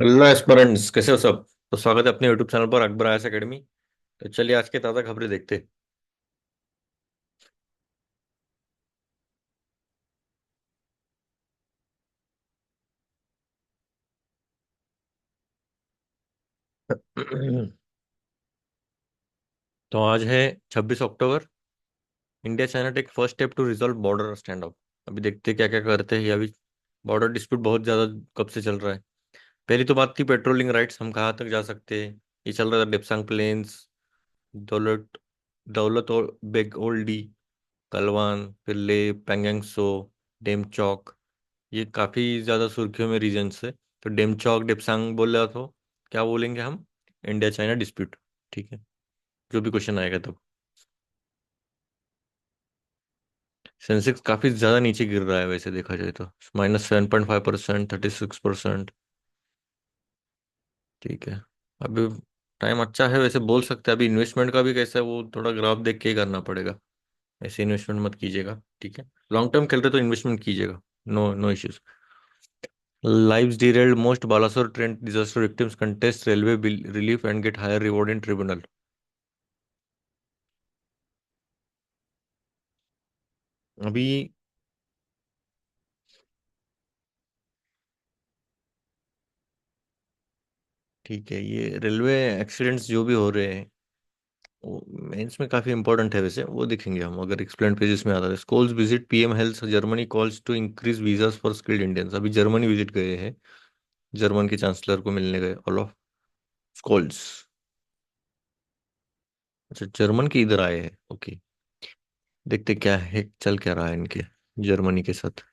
Hello aspirants, कैसे हो सब। तो स्वागत है अपने यूट्यूब चैनल पर अकबर आयस एकेडमी। तो चलिए आज के ताज़ा खबरें देखते हैं। तो आज है 26 अक्टूबर। India China take first step to resolve border standoff. अभी देखते हैं क्या क्या करते हैं ये। अभी बॉर्डर डिस्प्यूट बहुत ज़्यादा कब से चल रहा है। पहली तो बात थी पेट्रोलिंग राइट्स, हम कहाँ तक जा सकते हैं। ये चल रहा था डिपसांग प्लेन्स, दौलत दौलत और बेग ओल्डी, कलवान, फिर ले, पेंगेंग सो, डेमचौक। ये काफी ज्यादा सुर्खियों में रीजन है। तो डेमचौक डिपसांग बोल रहा तो क्या बोलेंगे हम? India China dispute. ठीक है, जो भी क्वेश्चन आएगा तब। सेंसेक्स काफी ज्यादा नीचे गिर रहा है वैसे देखा जाए तो। -7.5%, 36%। ठीक है। अभी टाइम अच्छा है वैसे, बोल सकते हैं। अभी इन्वेस्टमेंट का भी कैसा है वो थोड़ा ग्राफ देख के ही करना पड़ेगा। ऐसे इन्वेस्टमेंट मत कीजिएगा, ठीक है। लॉन्ग टर्म खेल रहे तो इन्वेस्टमेंट कीजिएगा। No no issues. Lives derailed, most Balasore train disaster victims contest railway bill relief and get higher reward in tribunal। अभी ठीक है, ये रेलवे एक्सीडेंट्स जो भी हो रहे हैं वो मेंस में काफी इंपॉर्टेंट है वैसे, वो देखेंगे हम अगर एक्सप्लेन पेजेस में आता है। Scholz visit PM hails Germany calls to increase visas for skilled Indians. अभी जर्मनी विजिट गए हैं, जर्मन के चांसलर को मिलने गए ऑल ऑफ स्कॉल्स। अच्छा, जर्मन के इधर आए हैं, ओके। देखते क्या है, चल क्या रहा है इनके जर्मनी के साथ।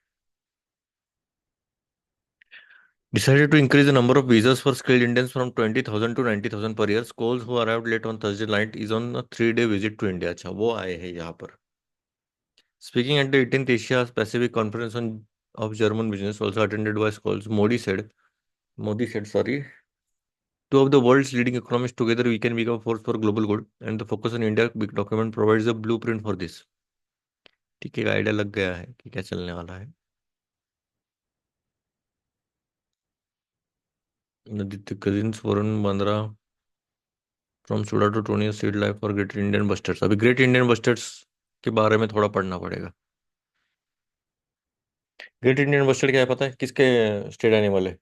Decided to increase the number of visas for skilled Indians from 20,000 to 90,000 per year. Schools who arrived late on Thursday night is on a 3-day visit to India। अच्छा, वो आए हैं यहाँ पर। Speaking at the 18th Asia Pacific Conference on of German business, also attended by schools, Modi said, sorry, two of the world's leading economies together we can become a force for global good, and the focus on India big document provides a blueprint for this। ठीक है, idea लग गया है कि क्या चलने वाला है। आदित्य कजिन्स वरुण बंद्रा फ्रॉम सुडा टू टोनियो seed life for great Indian bustards. अभी ग्रेट इंडियन बस्टर्स के बारे में थोड़ा पढ़ना पड़ेगा। ग्रेट इंडियन बस्टर्ड क्या है पता है, किसके स्टेट एनिमल है?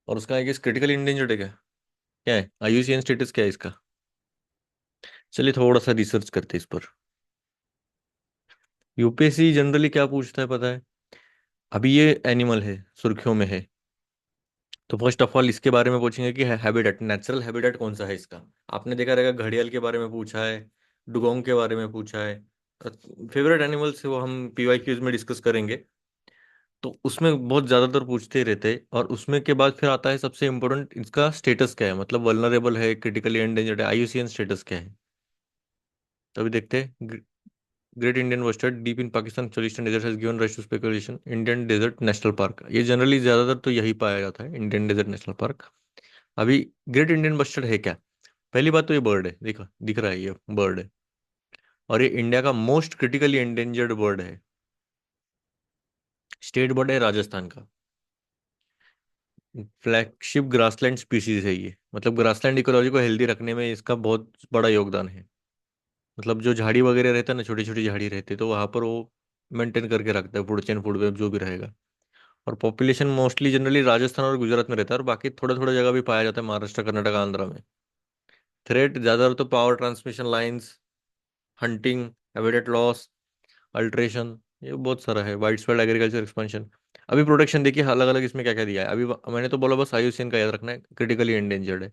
और उसका है कि क्रिटिकल इंडेंजर्ड है क्या? क्या है आईयूसीएन स्टेटस, क्या है इसका? चलिए थोड़ा सा रिसर्च करते हैं इस पर। यूपीएससी जनरली क्या पूछता है पता है? अभी ये एनिमल है, सुर्खियों में है। तो फर्स्ट ऑफ ऑल इसके बारे में पूछेंगे कि हैबिटेट, नेचुरल हैबिटेट कौन सा है इसका। आपने देखा रहेगा घड़ियाल के बारे में पूछा है, डुगोंग के बारे में पूछा है। फेवरेट एनिमल्स है वो हम पीवाई क्यूज में डिस्कस करेंगे। तो उसमें बहुत ज्यादातर पूछते ही रहते हैं। और उसमें के बाद फिर आता है सबसे इम्पोर्टेंट, इसका स्टेटस क्या है, मतलब वल्नरेबल है, क्रिटिकली एंडेंजर्ड है, आईयूसीएन स्टेटस क्या है। तो अभी देखते हैं। Great Indian bustard deep in Pakistan Cholistan desert has given rise to speculation. Indian desert national park, ये जनरली ज्यादातर तो यही पाया जाता है, इंडियन डेजर्ट नेशनल पार्क। अभी ग्रेट इंडियन बस्टर्ड है क्या? पहली बात तो ये बर्ड है, देखा दिख रहा है ये बर्ड है। और ये इंडिया का मोस्ट क्रिटिकली एंडेंजर्ड बर्ड है। स्टेट बर्ड है राजस्थान का। फ्लैगशिप ग्रासलैंड स्पीसीज है ये, मतलब ग्रासलैंड इकोलॉजी को हेल्दी रखने में इसका बहुत बड़ा योगदान है। मतलब जो झाड़ी वगैरह रहता है ना, छोटी छोटी झाड़ी रहती है, तो वहां पर वो मेंटेन करके रखता है, फूड चेन फूड वेब जो भी रहेगा। और पॉपुलेशन मोस्टली जनरली राजस्थान और गुजरात में रहता है, और बाकी थोड़ा थोड़ा जगह भी पाया जाता है, महाराष्ट्र कर्नाटक आंध्रा में। थ्रेट ज्यादातर तो power transmission lines, hunting, habitat loss, alteration, ये बहुत सारा है, वाइड स्प्रेड एग्रीकल्चर एक्सपेंशन। अभी प्रोटेक्शन देखिए अलग अलग इसमें क्या क्या दिया है। अभी मैंने तो बोला बस आईयूसीएन का याद रखना है, क्रिटिकली एंडेंजर्ड है।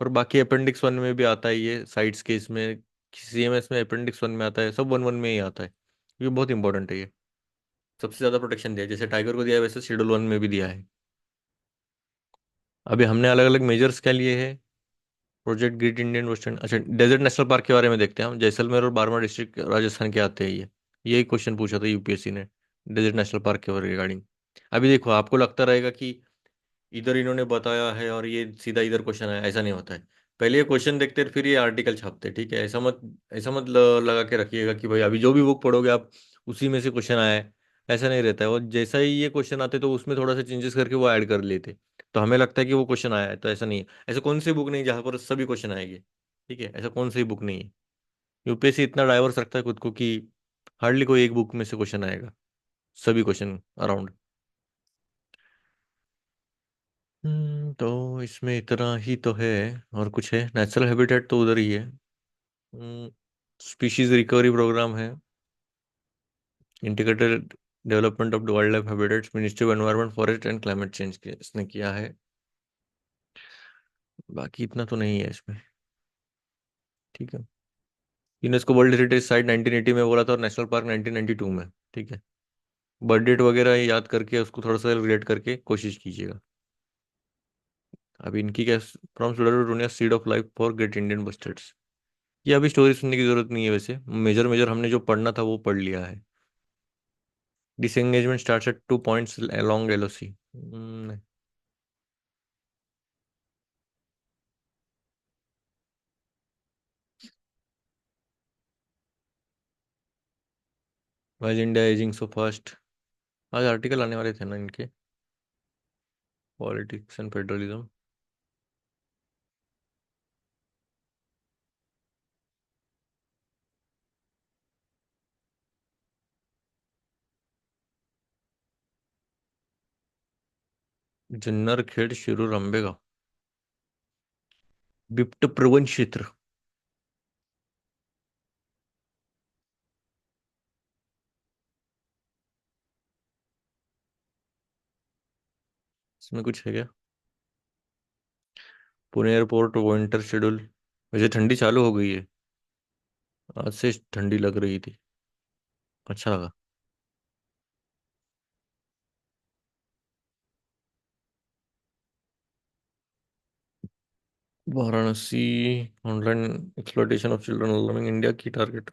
और बाकी अपेंडिक्स 1 में भी आता है ये, साइट्स के इसमें सीएमएस में अपेंडिक्स 1 में आता है, सब 1-1 में ही आता है। ये बहुत इंपॉर्टेंट है ये। सबसे ज्यादा प्रोटेक्शन दिया है, जैसे टाइगर को दिया है वैसे शेड्यूल 1 में भी दिया है। अभी हमने अलग अलग मेजर्स क्या लिए हैं। प्रोजेक्ट ग्रेट इंडियन वेस्टर्न, अच्छा डेजर्ट नेशनल पार्क के बारे में देखते हैं हम। जैसलमेर और बारमर डिस्ट्रिक्ट राजस्थान के आते हैं ये। यही क्वेश्चन पूछा था यूपीएससी ने डेजर्ट नेशनल पार्क के रिगार्डिंग। अभी देखो आपको लगता रहेगा कि इधर इन्होंने बताया है और ये सीधा इधर क्वेश्चन आया, ऐसा नहीं होता है। पहले ये क्वेश्चन देखते हैं फिर ये आर्टिकल छापते हैं, ठीक है? ऐसा मत लगा के रखिएगा कि भाई अभी जो भी बुक पढ़ोगे आप उसी में से क्वेश्चन आया है। ऐसा नहीं रहता है, और जैसा ही ये क्वेश्चन आते तो उसमें थोड़ा सा चेंजेस करके वो ऐड कर लेते, तो हमें लगता है कि वो क्वेश्चन आया है, तो ऐसा नहीं है। ऐसा कौन सी बुक नहीं जहाँ पर सभी क्वेश्चन आएंगे, ठीक है? ऐसा कौन सी बुक नहीं है। यूपीएससी इतना डाइवर्स रखता है खुद को कि हार्डली कोई एक बुक में से क्वेश्चन आएगा, सभी क्वेश्चन अराउंड। तो इसमें इतना ही तो है। और कुछ है? नेचुरल हैबिटेट तो उधर ही है। स्पीशीज रिकवरी प्रोग्राम है। Integrated development of wild life habitats, ministry of environment forest and climate change के इसने किया है। बाकी इतना तो नहीं है इसमें, ठीक है? यूनेस्को वर्ल्ड हेरिटेज साइट 1980 में बोला था, और नेशनल पार्क 1992 में, ठीक है? बर्थ डेट वगैरह याद करके उसको थोड़ा सा रिलेट करके कोशिश कीजिएगा। अभी इनकी क्या, फ्रॉम सुडर seed of life for great Indian bustards. ये अभी स्टोरी सुनने की जरूरत नहीं है, वैसे मेजर मेजर हमने जो पढ़ना था वो पढ़ लिया है। Disengagement starts at 2 points along LOC। Wise India ageing so fast. आज आर्टिकल आने वाले थे ना इनके, पॉलिटिक्स एंड फेडरलिज्म। जुन्नर खेड़ शिरूर अंबेगा, बिप्ट प्रवण क्षेत्र। इसमें कुछ है क्या? Pune airport winter schedule. वैसे ठंडी चालू हो गई है, आज से ठंडी लग रही थी। अच्छा लगा। Varanasi, online exploitation of children alarming India की टारगेट।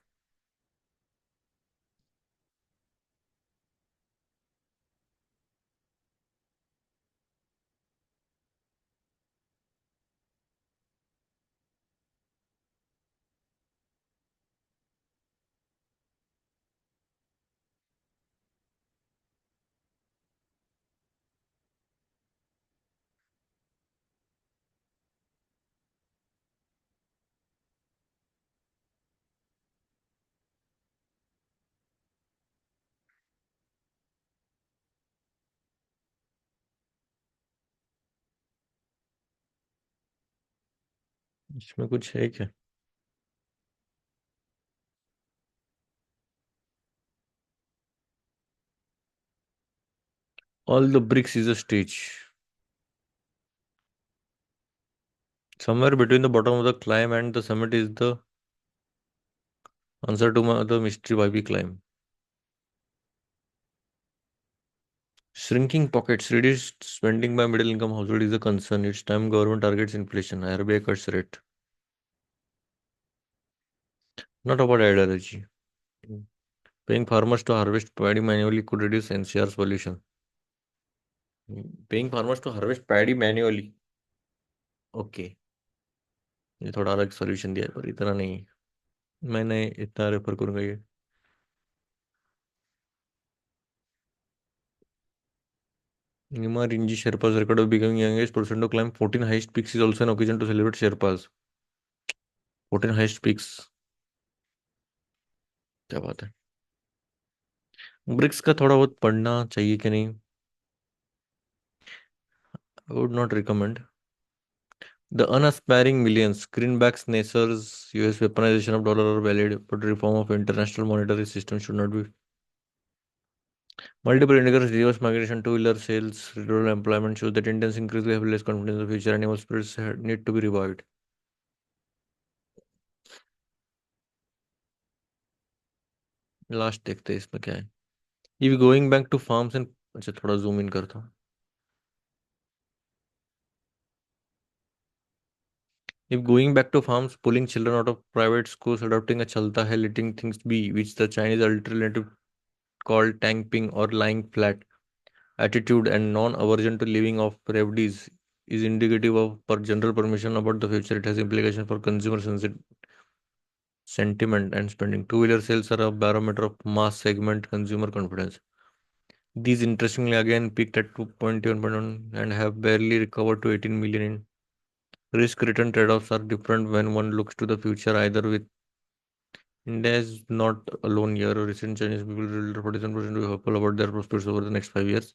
इसमें कुछ है क्या? All the BRICS is a stage, somewhere between the bottom of the climb and the summit is the answer to the mystery why we climb. Shrinking pockets, reduced spending by middle income household is a concern. It's time government targets inflation. RBI cuts rate. Not about ideology. Paying farmers to harvest paddy manually could reduce NCR's pollution. Paying farmers to harvest paddy manually. Okay, ये थोड़ा अलग solution दिया है पर इतना नहीं। मैंने इतना रेफर करूंगा ये। Nima Rinji Sherpa's record of becoming youngest person to climb 14 highest peaks is also an occasion to celebrate Sherpas. 14 highest peaks, क्या बात है। ब्रिक्स का थोड़ा बहुत पढ़ना चाहिए कि नहीं? I would not recommend. The unaspiring millions, greenbacks, Nasser's US weaponization of dollar are valid, but reform of international monetary system should not be. Multiple indicators, reverse migration, two-wheeler sales, rural employment shows that Indians increasingly have less confidence in the future. Animal spirits need to be revived. Last देखते हैं इसमें क्या है। If going back to farms and, अच्छा थोड़ा zoom in करता हूँ। If going back to farms, pulling children out of private schools, adopting a chalta hai, letting things be, which the Chinese alternative called tang ping or lying flat, attitude and non-aversion to living of refugees is indicative of per general permission about the future. It has implication for consumer sentiment and spending. Two-wheeler sales are a barometer of mass segment consumer confidence. These interestingly again peaked at 2.1 and have barely recovered to 18 million in risk return trade-offs are different when one looks to the future either with India is not alone here. Recent Chinese people will 47% be hopeful about their prospects over the next 5 years.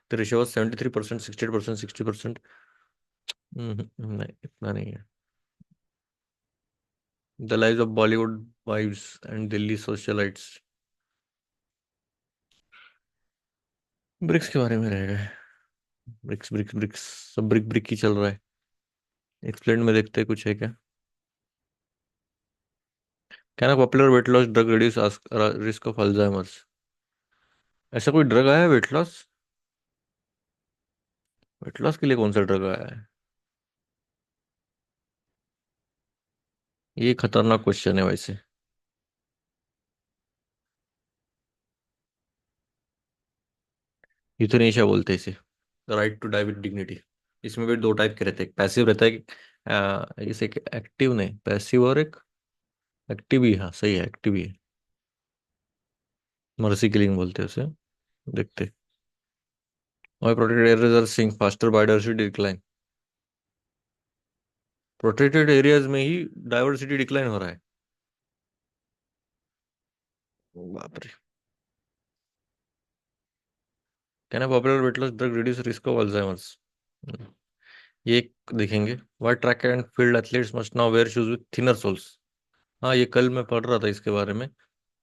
The ratio was 73%, 68%, 60%. नहीं इतना नहीं है. The lives of Bollywood wives and Delhi socialites. BRICS के बारे में रहेगा. BRICS BRICS BRICS सब brick brick ही चल रहा है. एक्सप्लेन में देखते हैं कुछ है क्या. Can a popular weight loss drug reduce risk of Alzheimer's. ऐसा कोई ड्रग आया है वेट लॉस. वेट लॉस के लिए कौन सा ड्रग आया है. ये खतरनाक क्वेश्चन है वैसे. यूथनेशिया बोलते हैं इसे. Right to die with dignity. इसमें भी दो टाइप के रहते हैं. पैसिव रहता है कि इसे एक एक्टिव नहीं पैसिव और एक एक्टिव ही. हाँ सही है एक्टिव ही है. मर्सी किलिंग बोलते हैं उसे. देखते. और protected areas are seeing faster biodiversity decline. Protected areas में ही डाइवर्सिटी डिक्लाइन हो रहा है. बाप रे. Can a popular weight loss drug reduce risk of Alzheimer's. ये एक देखेंगे. Why track and field athletes must now wear shoes with thinner soles. हाँ ये कल मैं पढ़ रहा था इसके बारे में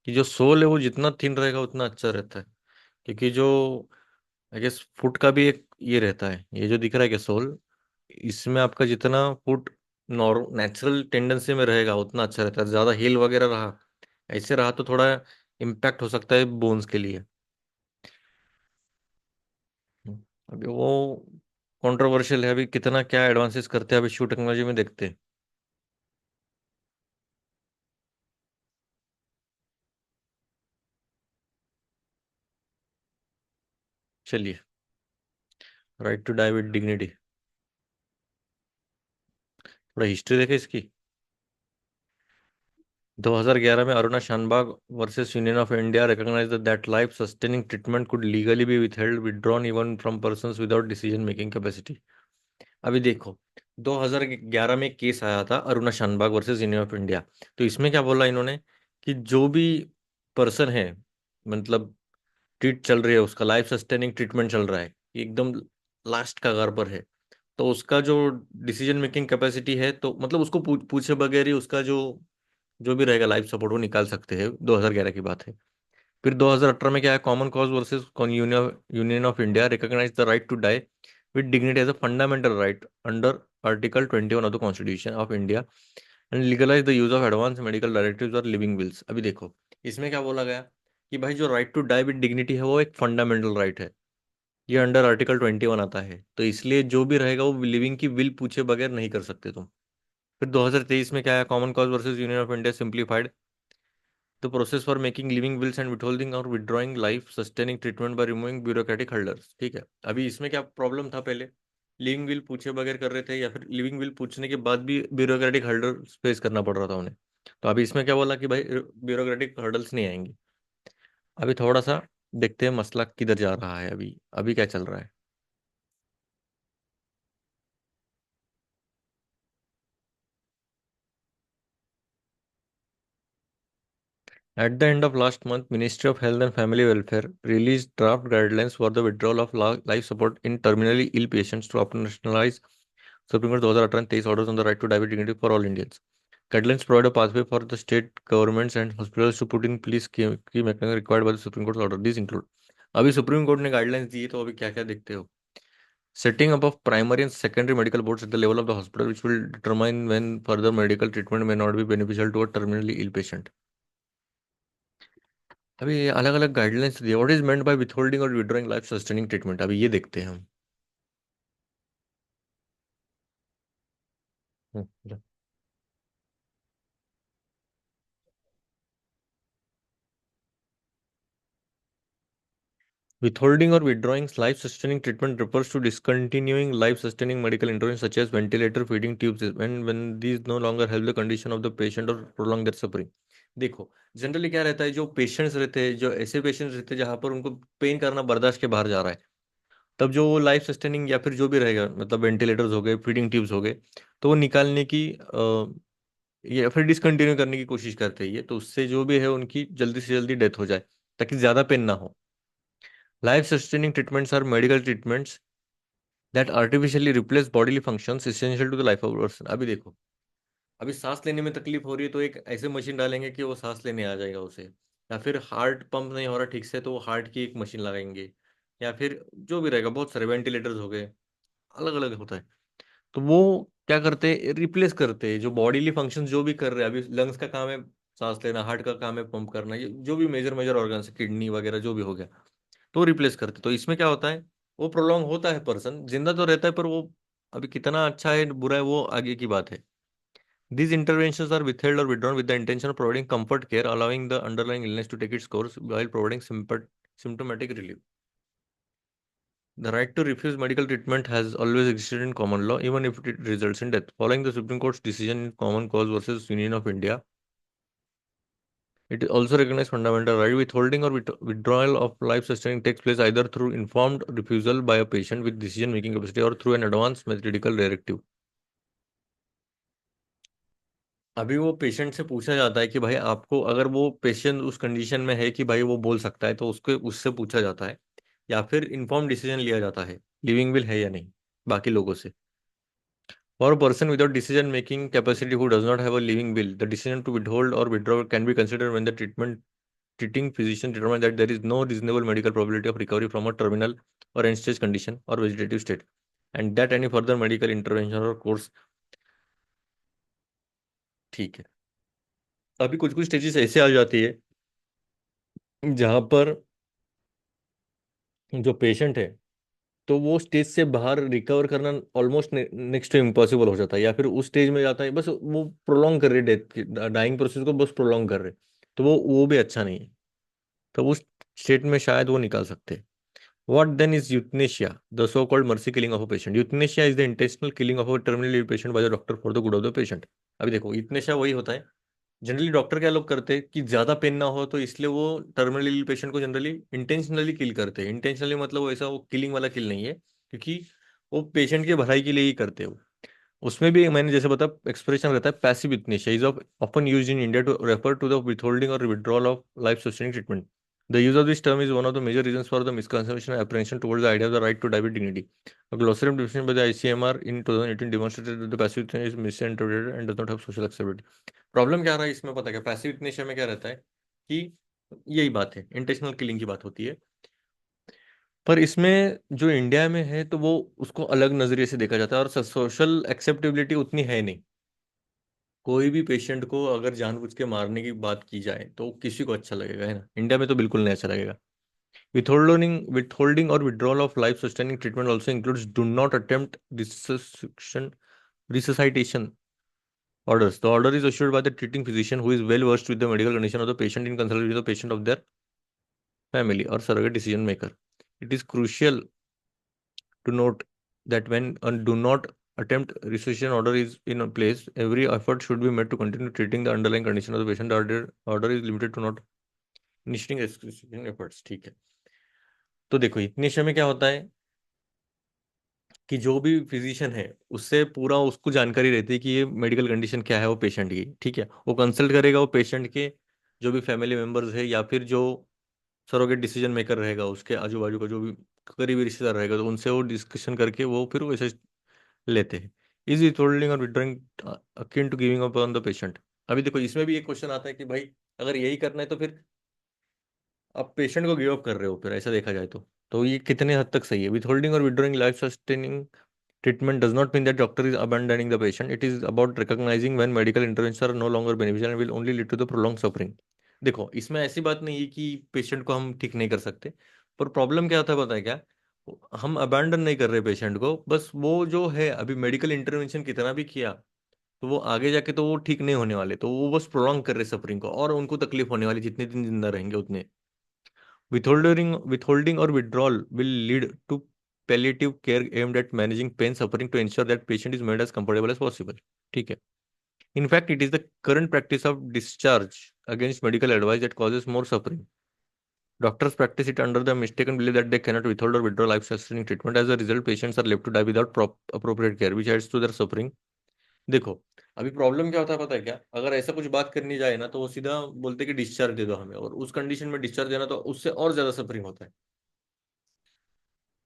कि जो सोल है वो जितना थिन रहेगा उतना अच्छा रहता है. क्योंकि जो आई गेस फुट का भी एक ये रहता है. ये जो दिख रहा है कि सोल इसमें आपका जितना फुट नॉर्म नेचुरल टेंडेंसी में रहेगा उतना अच्छा रहता है. ज्यादा हील वगैरह रहा ऐसे रहा तो थोड़ा इम्पैक्ट हो सकता है बोन्स के लिए. हम्म. अभी वो कंट्रोवर्शियल है. अभी कितना क्या एडवांसेस करते हैं अभी शू टेक्नोलॉजी में देखते हैं. चलिए. Right to die with dignity. थोड़ा हिस्ट्री देखे इसकी. 2011 में Aruna Shanbaug versus Union of India recognized that life sustaining treatment could legally be withheld withdrawn even from persons without decision making capacity. अभी देखो. 2011 में केस आया था Aruna Shanbaug versus Union of India. तो इसमें क्या बोला इन्होंने कि जो भी पर्सन है मतलब ट्रीट चल रही है उसका लाइफ सस्टेनिंग ट्रीटमेंट चल रहा है एकदम लास्ट कगार पर है. तो उसका जो डिसीजन मेकिंग कैपेसिटी है तो मतलब उसको पूछे बगैर ही उसका जो जो भी रहेगा लाइफ सपोर्ट वो निकाल सकते हैं. 2011 की बात है. फिर 2018 में क्या है Common Cause versus Union of India recognize the right to die with dignity as a fundamental right under article 21 of the constitution of India and legalize the use of advance medical directives और living wills. अभी देखो इसमें क्या बोला गया कि भाई जो right to die with dignity है वो एक फंडामेंटल राइट है. ये अंडर आर्टिकल 21 आता है तो इसलिए जो भी रहेगा वो लिविंग की विल पूछे बगैर नहीं कर सकते तुम. फिर 2023 में क्या है Common Cause versus Union of India simplified the process for making living wills and withholding और withdrawing life sustaining treatment by removing bureaucratic hurdles. ठीक है. अभी इसमें क्या प्रॉब्लम था पहले लिविंग विल पूछे बगैर कर रहे थे या फिर लिविंग विल पूछने के बाद भी ब्यूरोक्रेटिक हर्डल्स फेस करना पड़ रहा था उन्हें. तो अभी इसमें क्या बोला कि भाई ब्यूरोक्रेटिक हर्डल्स नहीं आएंगे. अभी थोड़ा सा देखते हैं मसला किधर जा रहा है. अभी अभी क्या चल रहा है. At the end of last month, Ministry of Health and Family Welfare released draft guidelines for the withdrawal of life support in terminally ill patients to operationalize Supreme Court 2018-23 orders on the right to diabetes dignity for all Indians. Guidelines provide a pathway for the state governments and hospitals to put in place key mechanisms required by the Supreme Court's order. These include अभी supreme court ने guidelines दी है तो अभी क्या क्या देखते हो. Setting up of primary and secondary medical boards at the level of the hospital which will determine when further medical treatment may not be beneficial to a terminally ill patient. अभी अलग अलग गाइडलाइंस दिए. What is meant by विथहोल्डिंग और withdrawing life sustaining treatment. अभी ये देखते हैं हम. हम्म. Withholding or withdrawing life-sustaining treatment refers to discontinuing life-sustaining medical interventions such as ventilator, feeding tubes when these no longer help the condition of the patient or prolong their suffering. देखो, generally क्या रहता है, जो patients रहते हैं, जो ऐसे patients रहते हैं जहां पर उनको पेन करना बर्दाश्त के बाहर जा रहा है, तब जो वो लाइफ सस्टेनिंग या फिर जो भी रहेगा, मतलब वेंटिलेटर्स हो गए, फीडिंग ट्यूब्स हो गए, तो वो निकालने की या फिर डिसकंटिन्यू करने की कोशिश करते हैं, ये तो उससे जो भी है उनकी जल्दी से जल्दी डेथ हो जाए, ताकि ज्यादा पेन ना हो। Life sustaining treatments are medical treatments that artificially replace bodily functions essential to the life of person. अभी देखो, अभी सांस लेने में तकलीफ हो रही है तो एक ऐसे मशीन डालेंगे कि वो सांस लेने आ जाएगा उसे, या फिर हार्ट पंप नहीं हो रहा ठीक से तो वो हार्ट की एक मशीन लगाएंगे, या फिर जो भी रहेगा, बहुत सारे वेंटिलेटर्स हो गए, अलग अलग होता है। तो वो क्या करते हैं, रिप्लेस करते हैं जो बॉडीली फंक्शंस जो भी कर रहे हैं। अभी लंग्स का काम है सांस लेना, हार्ट का काम है पंप करना, ये जो भी मेजर मेजर ऑर्गन्स, किडनी वगैरह जो भी हो गया, तो रिप्लेस करते। तो इसमें क्या होता है, वो प्रोलॉन्ग होता है, पर्सन जिंदा तो रहता है, पर वो अभी कितना अच्छा है बुरा है वो आगे की बात है। These interventions are withheld or withdrawn with the intention of providing comfort care, allowing the underlying illness to take its course while providing symptomatic relief. The right to refuse medical treatment has always existed in common law, even if it results in death. Following the Supreme Court's decision in Common Cause versus Union of India, it is also recognized fundamental right. Withholding or withdrawal of life sustaining takes place either through informed refusal by a patient with decision making capacity or through an advance medical directive. अभी वो patient से पूछा जाता है कि भाई आपको, अगर वो पेशेंट उस कंडीशन में है कि भाई वो बोल सकता है, तो उसको उससे पूछा जाता है, या फिर इन्फॉर्म डिसीजन लिया जाता है, लिविंग विल है या नहीं, बाकी लोगों से। For a person without decision making capacity who does not have a living will, the decision to withhold or withdraw can be considered when the treating physician determines that there is no reasonable medical probability of recovery from a terminal or end stage condition or vegetative state, and that any further medical intervention or course। ठीक है, अभी कुछ कुछ stages ऐसे आ जाती है जहां पर जो पेशेंट है, तो वो स्टेज से बाहर रिकवर करना ऑलमोस्ट नेक्स्ट टू इम्पॉसिबल हो जाता है, या फिर उस स्टेज में जाता है, बस वो प्रोलॉन्ग कर रहे डेथ की, डाइंग प्रोसेस को बस प्रोलॉन्ग कर रहे, तो वो भी अच्छा नहीं है। तो उस स्टेट में शायद वो निकाल सकते हैं। What then is euthanasia, the so-called mercy killing of a patient? Euthanasia is the intentional killing of a terminally ill patient by the doctor for the good of the patient. अभी देखो, euthanasia वही होता है, generally doctor क्या लोग करते हैं कि ज्यादा पेन ना हो, तो इसलिए वो टर्मिनली पेशेंट को जनरली इंटेंशनली किल करते हैं। इंटेंशनली मतलब वो ऐसा वो किलिंग वाला किल नहीं है, क्योंकि वो पेशेंट की भलाई के लिए ही करते हैं वो। उसमें भी मैंने जैसे बताया एक्सप्रेशन रहता है passive euthanasia is of often used in India to refer to the withholding और withdrawal of life sustaining treatment. The use of this term is one of the major reasons for the misconception and apprehension towards the idea of the right to die with dignity. A glossary definition by the ICMR in 2018 demonstrated that the passive euthanasia is misinterpreted and does not have social acceptability. Problem क्या रहा है इसमें पता है क्या, passive euthanasia में क्या रहता है कि यही बात है, इंटेंशनल किलिंग की बात होती है, पर इसमें जो इंडिया में है तो वो उसको अलग नजरिए से देखा जाता है, और सोशल एक्सेप्टेबिलिटी उतनी है नहीं। कोई भी पेशेंट को अगर जानबूझ के मारने की बात की जाए तो किसी को अच्छा लगेगा, है ना, इंडिया में तो बिल्कुल नहीं अच्छा लगेगा। Withholding or withdrawal of life sustaining treatment also includes do not attempt resuscitation orders. The order is issued by the treating physician who is well versed with the medical condition of the patient in consultation with the patient of their family or surrogate decision maker. It is crucial to note that when a do not attempt resuscitation order is in a place, every effort should be made to continue treating the underlying condition of the patient. The order is limited to not initiating resuscitation efforts। ठीक है, तो देखो इतने समय क्या होता है कि जो भी फिजिशियन है उससे पूरा उसको जानकारी रहती है कि ये मेडिकल कंडीशन क्या है वो पेशेंट की, ठीक है। वो कंसल्ट करेगा वो पेशेंट के जो भी फैमिली मेंबर्स है, या फिर जो सरोगेट डिसीजन मेकर रहेगा, उसके आजू बाजू का जो भी करीबी रिश्तेदार रहेगा, तो उनसे वो डिस्कशन करके वो फिर वैसे लेते हैं। इज विथहोल्डिंग और withdrawing akin to giving up on the patient. अभी देखो इसमें भी एक क्वेश्चन आता है कि भाई अगर यही करना है तो फिर आप पेशेंट को गिव अप कर रहे हो, फिर ऐसा देखा जाए तो ये कितने हद तक सही है। विथहोल्डिंग और withdrawing life sustaining treatment does not mean that doctor is abandoning the patient. It is about recognizing when medical interventions are no longer beneficial and will only lead to the prolonged suffering. देखो इसमें ऐसी बात नहीं है कि patient को हम ठीक नहीं कर सकते, पर प्रॉब्लम क्या होता है पता है क्या, हम अबैंडन नहीं कर रहे पेशेंट को, बस वो जो है अभी मेडिकल इंटरवेंशन कितना भी किया तो वो आगे जाके तो वो ठीक नहीं होने वाले, तो वो बस प्रोलॉन्ग कर रहे सफरिंग को, और उनको तकलीफ होने वाली जितने दिन जिंदा रहेंगे उतने। Withholding or withdrawal will lead to palliative care aimed at managing pain suffering to ensure that patient is made as comfortable as possible. ठीक है. In fact, it is the current practice of discharge against medical advice that causes more suffering. Doctors practice it under the mistaken belief that they cannot withhold or withdraw life-sustaining treatment. As a result, patients are left to die without appropriate care, which adds to their suffering. देखो, अभी problem क्या होता है पता है क्या? अगर ऐसा कुछ बात करनी जाए ना तो वो सीधा बोलते हैं कि डिस्चार्ज दे दो हमें, और उस कंडीशन में डिस्चार्ज देना तो उससे और ज्यादा सफरिंग होता है.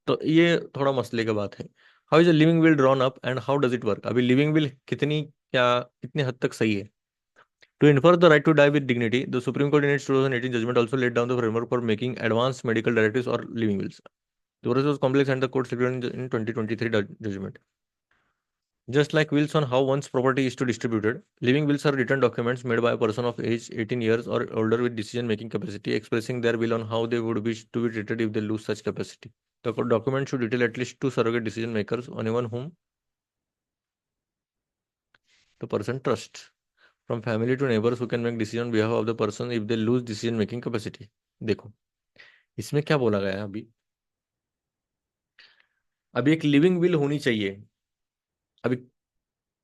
तो ये थोड़ा मसले की बात है. How is a living will drawn up and how does it work? अभी लिविंग विल कितनी हद तक सही है? To enforce the right to die with dignity, the Supreme Court in its 2018 judgment also laid down the framework for making advanced medical directives or living wills. The process was complex and the court stated in 2023 judgment. Just like wills on how one's property is to be distributed, living wills are written documents made by a person of age 18 years or older with decision-making capacity, expressing their will on how they would wish to be treated if they lose such capacity. The document should detail at least two surrogate decision makers, anyone whom the person trusts, from family to neighbors who can make decision on behalf of the person if they lose decision making capacity. देखो, इसमें क्या बोला गया है अभी एक living will होनी चाहिए. अभी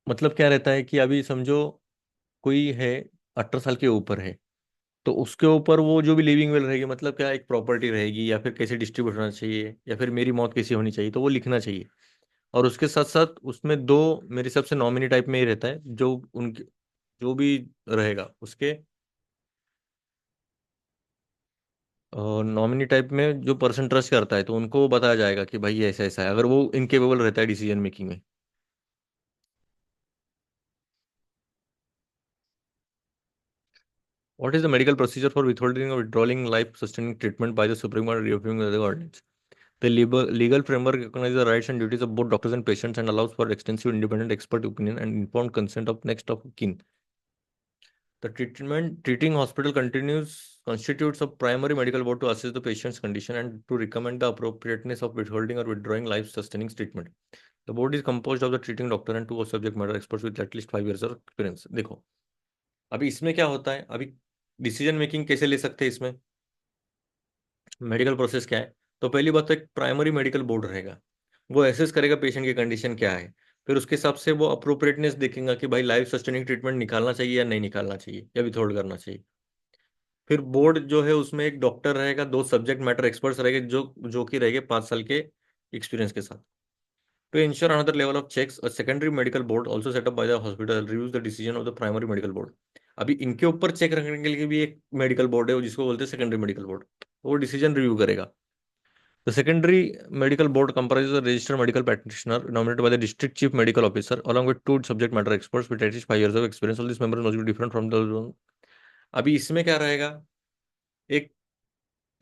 मतलब क्या रहता है कि अभी समझो कोई है 18 साल के ऊपर है, तो उसके ऊपर वो जो भी लिविंग विल रहेगी, मतलब क्या एक प्रॉपर्टी रहेगी या फिर कैसे डिस्ट्रीब्यूट होना चाहिए या फिर मेरी मौत कैसी होनी चाहिए, तो वो लिखना चाहिए. और उसके साथ साथ उसमें दो मेरे हिसाब से नॉमिनी टाइप में ही रहता है, जो उनके जो भी रहेगा उसके नॉमिनी टाइप में जो पर्सन ट्रस्ट करता है, तो उनको बताया जाएगा कि भाई ये ऐसा ऐसा है, अगर वो इनकेपेबल रहता है डिसीजन मेकिंग में. What is the medical procedure for withholding or withdrawing life sustaining treatment by the Supreme Court reviewing the ordinance? The legal framework recognizes the rights and duties of both doctors and patients and allows for extensive independent expert opinion and informed consent of next of kin. The treating hospital continues constitutes a primary medical board to assess the patient's condition and to recommend the appropriateness of withholding or withdrawing life-sustaining treatment. The board is composed of the treating doctor and two subject matter experts with at least 5 years of experience. देखो, अभी इसमें क्या होता है? अभी decision making कैसे ले सकते हैं इसमें? मेडिकल प्रोसेस क्या है? तो पहली बात तो एक प्राइमरी मेडिकल बोर्ड रहेगा, वो एसेस करेगा पेशेंट की कंडीशन क्या है, फिर उसके हिसाब से वो अप्रोप्रिएटनेस देखेगा कि भाई लाइफ सस्टेनिंग ट्रीटमेंट निकालना चाहिए या नहीं निकालना चाहिए या विथहोल्ड करना चाहिए. फिर बोर्ड जो है उसमें एक डॉक्टर रहेगा, दो सब्जेक्ट मैटर एक्सपर्ट्स रहेंगे जो जो कि रहेंगे 5 साल के एक्सपीरियंस के साथ. To ensure another level of checks, a secondary medical board also set up by the hospital reviews the decision of the primary medical board. अभी इनके ऊपर चेक रखने के लिए भी एक मेडिकल बोर्ड है जिसको बोलते हैं सेकेंडरी मेडिकल बोर्ड, वो डिसीजन रिव्यू करेगा. The secondary medical board comprises a registered medical practitioner nominated by the district chief medical officer along with two subject matter experts with at least 5 years of experience. All these members must be different from the. अभी इसमें क्या रहेगा? एक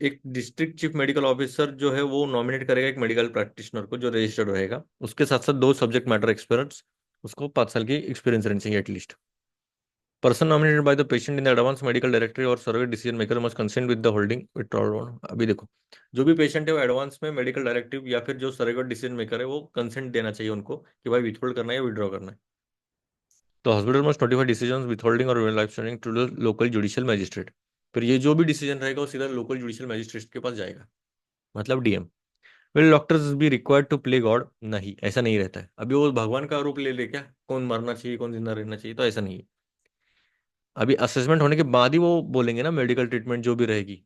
एक district chief medical officer जो है वो nominate करेगा एक मेडिकल प्रैक्टिशनर को जो रजिस्टर्ड रहेगा, उसके साथ साथ दो सब्जेक्ट मैटर एक्सपर्ट्स, उसको 5 साल की एक्सपीरियंस रहनी चाहिए at least. Person nominated by the patient in the advance medical directory और survey decision maker must consent with the holding withdrawal. अभी देखो, जो भी पेशेंट है वो एडवांस में मेडिकल डायरेक्टिव या फिर जो सरेगोट डिसीजन मेकर है वो कंसेंट देना चाहिए उनको कि भाई विथहोल्ड करना है या विड्रॉ करना है. तो hospital must notify decision withholding और life sustaining to the local judicial magistrate. फिर ये जो भी डिसीजन रहेगा वो सीधा लोकल जुडिशियल मैजिस्ट्रेट के पास जाएगा, मतलब DM. Will doctors be required to play God? नहीं, ऐसा नहीं रहता है. अभी वो भगवान का रूप ले ले क्या, कौन मरना चाहिए कौन जिंदा रहना चाहिए, तो ऐसा नहीं है. अभी असेसमेंट होने के बाद ही वो बोलेंगे ना मेडिकल ट्रीटमेंट जो भी रहेगी,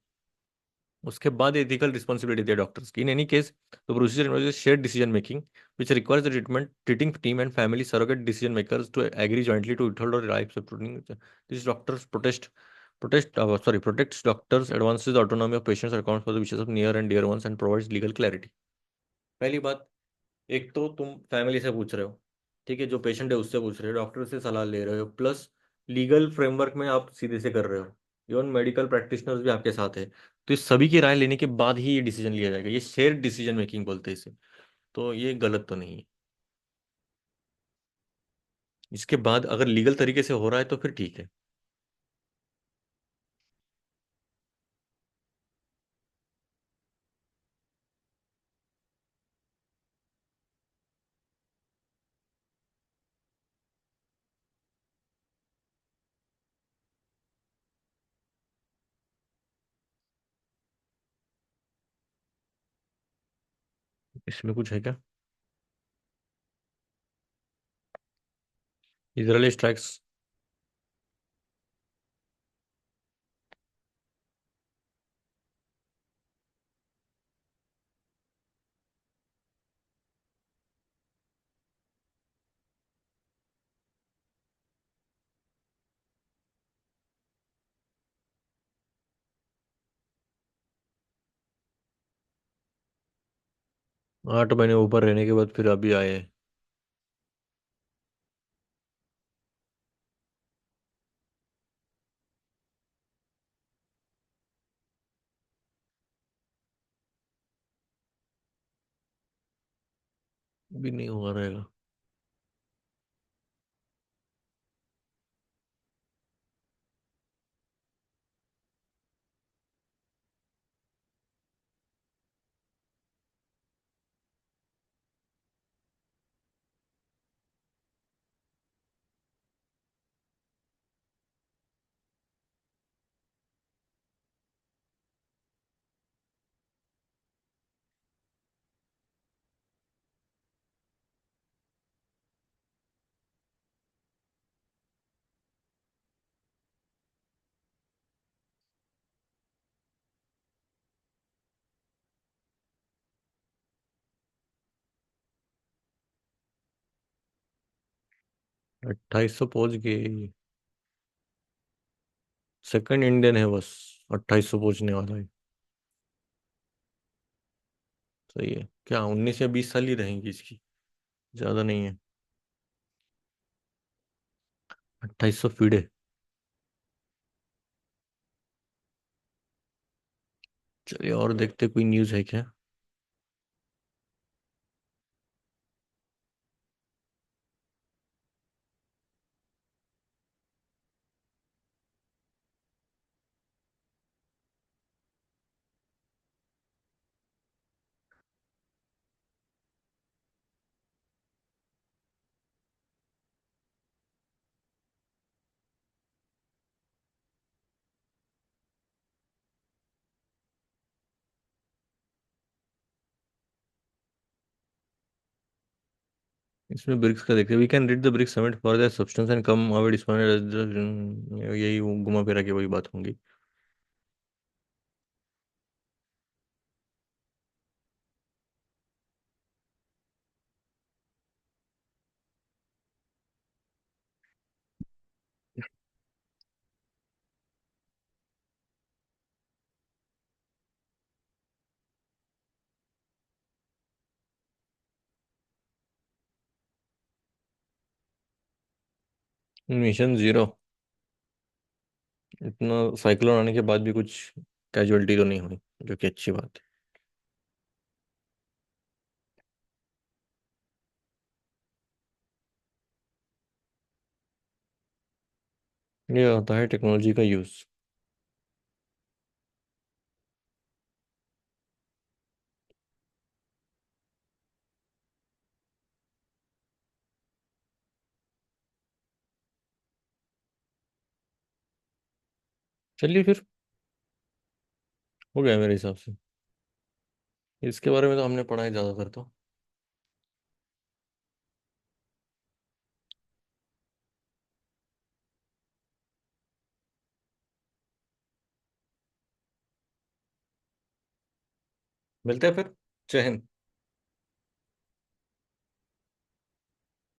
उसके बाद एथिकल रिस्पॉन्सिबिलिटी है डॉक्टर्स की. In any case the procedure involves shared decision making which requires the treating team and family surrogate decision makers to agree jointly to withhold or life supporting. These doctors protects doctors, advances the autonomy of patients, accounts for the wishes of near and dear ones and provides legal clarity. पहली बात, एक तो तुम family से पूछ रहे हो, ठीक है, जो पेशेंट है उससे पूछ रहे हो, डॉक्टर से सलाह ले रहे हो, प्लस लीगल फ्रेमवर्क में आप सीधे से कर रहे हो, इवन मेडिकल प्रैक्टिशनर्स भी आपके साथ है, तो इस सभी की राय लेने के बाद ही ये डिसीजन लिया जाएगा. ये शेयर डिसीजन मेकिंग बोलते हैं इसे. तो ये गलत तो नहीं है. इसके बाद अगर लीगल तरीके से हो रहा है तो फिर ठीक है. इसमें कुछ है क्या? Israel strikes. हाँ, 8 महीने ऊपर रहने के बाद फिर अभी आए हैं। भी नहीं हुआ रहेगा। 2800 पहुंच गए। सेकंड इंडियन है बस। 2800 पहुंचने वाला है। सही है। क्या 19 या 20 साल ही रहेंगी इसकी? ज्यादा नहीं है। 2800 फीडे। चलिए और देखते कोई न्यूज़ है क्या। इसमें ब्रिक्स का देखते, we can read the BRICS summit for the substance and come away despite. यही घुमा फिरा के वही बात होंगी। Mission zero. इतना साइक्लोन आने के बाद भी कुछ कैजुअलिटी तो नहीं हुई, जो कि अच्छी बात है। ये होता है टेक्नोलॉजी का यूज। चलिए फिर, हो गया मेरे हिसाब से। इसके बारे में तो हमने पढ़ा है ज्यादातर तो। मिलते हैं फिर। जय हिंद।